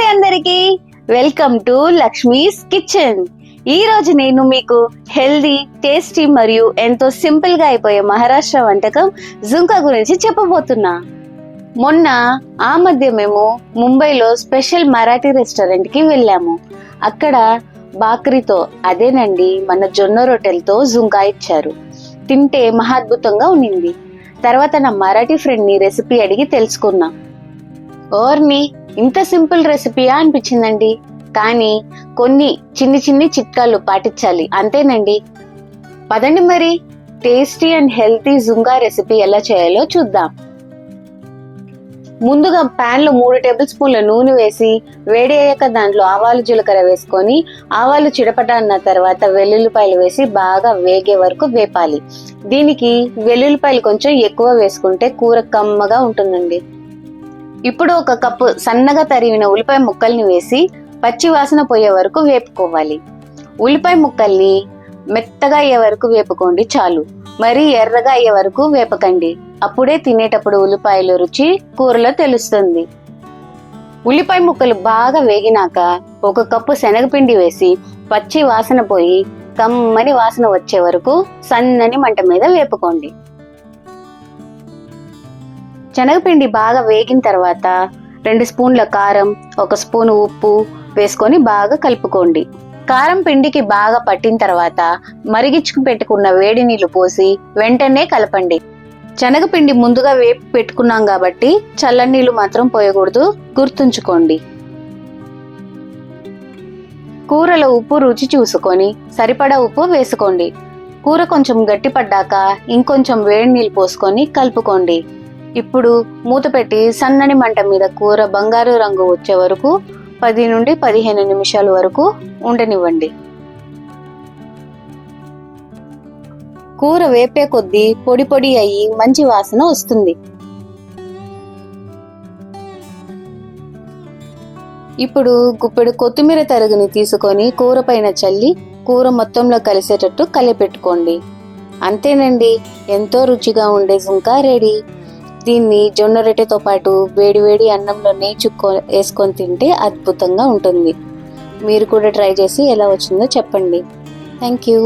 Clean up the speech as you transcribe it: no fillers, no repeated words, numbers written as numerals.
నమస్తే అందరికి, welcome to Lakshmi's kitchen. ఈ రోజు నేను మీకు హెల్దీ, టేస్టీ మరియు ఎంతో సింపుల్ గా అయిపోయే మహారాష్ట్ర వంటకం జుంకా గురించి చెప్పబోతున్నా. మొన్న ఆ మధ్య మేము ముంబైలో స్పెషల్ మరాఠీ రెస్టారెంట్ కి వెళ్ళాము. అక్కడ బాక్రీతో, అదేనండి మన జొన్న రొట్టెలతో జుంకా ఇచ్చారు. తింటే మహాద్భుతంగా ఉన్నింది. తర్వాత నా మరాఠీ ఫ్రెండ్ ని రెసిపీ అడిగి తెలుసుకున్నా. ఓర్ని, ఇంత సింపుల్ రెసిపీయా అనిపించిందండి. కానీ కొన్ని చిన్ని చిట్కాలు పాటించాలి అంతేనండి. పదండి మరి టేస్టీ అండ్ హెల్తీ జుంగా రెసిపీ ఎలా చేయాలో చూద్దాం. ముందుగా ప్యాన్ లో 3 టేబుల్ స్పూన్ల నూనె వేసి వేడి అయ్యాక దాంట్లో ఆవాలు జీలకర్ర వేసుకొని ఆవాలు చిటపట అన్న తర్వాత వెల్లుల్లిపాయలు వేసి బాగా వేగే వరకు వేపాలి. దీనికి వెల్లుల్లిపాయలు కొంచెం ఎక్కువ వేసుకుంటే కూర కమ్మగా ఉంటుందండి. ఇప్పుడు 1 కప్పు సన్నగా తరిగిన ఉల్లిపాయ ముక్కల్ని వేసి పచ్చి వాసన పోయే వరకు వేపుకోవాలి. ఉల్లిపాయ ముక్కల్ని మెత్తగా అయ్యే వరకు వేపుకోండి చాలు. మరీ ఎర్రగా అయ్యే వరకు వేపకండి. అప్పుడే తినేటప్పుడు ఉల్లిపాయల రుచి కూరలో తెలుస్తుంది. ఉల్లిపాయ ముక్కలు బాగా వేగినాక 1 కప్పు శనగపిండి వేసి పచ్చి వాసన పోయి కమ్మని వాసన వచ్చే వరకు సన్నని మంట మీద వేపుకోండి. శనగపిండి బాగా వేగిన తర్వాత 2 స్పూన్ల కారం, 1 స్పూను ఉప్పు వేసుకొని బాగా కలుపుకోండి. కారం పిండికి బాగా పట్టిన తర్వాత మరిగించుకు పెట్టుకున్న వేడి నీళ్లు పోసి వెంటనే కలపండి. శనగపిండి ముందుగా వేపి పెట్టుకున్నాం కాబట్టి చల్లని నీళ్లు మాత్రం పోయకూడదు, గుర్తుంచుకోండి. కూరలో ఉప్పు రుచి చూసుకొని సరిపడా ఉప్పు వేసుకోండి. కూర కొంచెం గట్టిపడ్డాక ఇంకొంచెం వేడి నీళ్లు పోసుకొని కలుపుకోండి. ఇప్పుడు మూత పెట్టి సన్నని మంట మీద కూర బంగారు రంగు వచ్చే వరకు 10 నుండి 15 నిమిషాల వరకు ఉండనివ్వండి. కూర వేపే కొద్దీ పొడి పొడి అయ్యి మంచి వాసన వస్తుంది. ఇప్పుడు గుప్పెడు కొత్తిమీర తరుగుని తీసుకొని కూర పైన చల్లి కూర మొత్తంలో కలిసేటట్టు కలిపెట్టుకోండి. అంతేనండి, ఎంతో రుచిగా ఉండే జుంకా రెడీ. దీన్ని జొన్న రొట్టెతో పాటు వేడివేడి అన్నంలో నెయ్యి వేసుకొని తింటే అద్భుతంగా ఉంటుంది. మీరు కూడా ట్రై చేసి ఎలా వచ్చిందో చెప్పండి. Thank you.